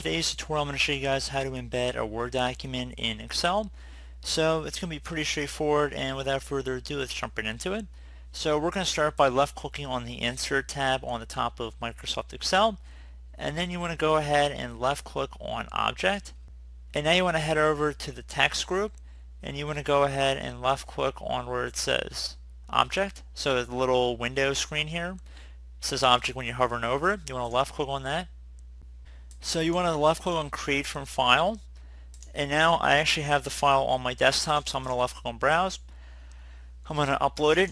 today's tutorial I'm going to show you guys how to embed a Word document in Excel. So it's going to be pretty straightforward, and without further ado, let's jump right into it. So we're going to start by left clicking on the Insert tab on the top of Microsoft Excel, and then you want to go ahead and left click on Object, and now you want to head over to the text group, and you want to go ahead and left click on where it says Object. So the little window screen here says Object when you're hovering over it. You want to left click on that. So you want to left click on Create from File, and now I actually have the file on my desktop, so I'm going to left click on Browse. I'm going to upload it.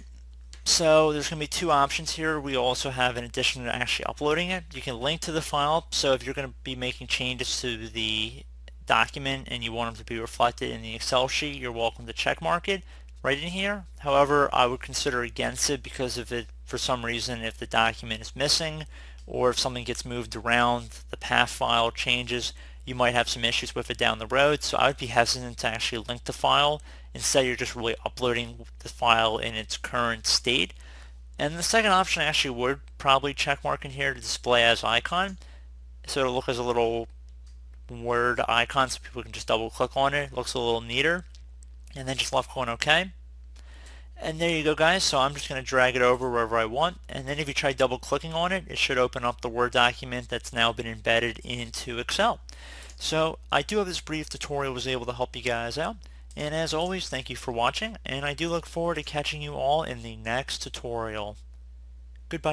So there's going to be two options here. We also have, in addition to actually uploading it, you can link to the file. So if you're going to be making changes to the document and you want them to be reflected in the Excel sheet, you're welcome to check mark it right in here. However, I would consider against it, because if it, for some reason, if the document is missing or if something gets moved around, the path file changes, you might have some issues with it down the road. So I would be hesitant to actually link the file. Instead, you're just really uploading the file in its current state. And the second option, I actually would probably check mark in here to display as icon. So it'll look as a little Word icon, so people can just double click on it. It looks a little neater. And then just left click on OK. And there you go, guys. So I'm just going to drag it over wherever I want, and then if you try double clicking on it, it should open up the Word document that's now been embedded into Excel. So I do hope this brief tutorial was able to help you guys out, and as always, thank you for watching, and I do look forward to catching you all in the next tutorial. Goodbye.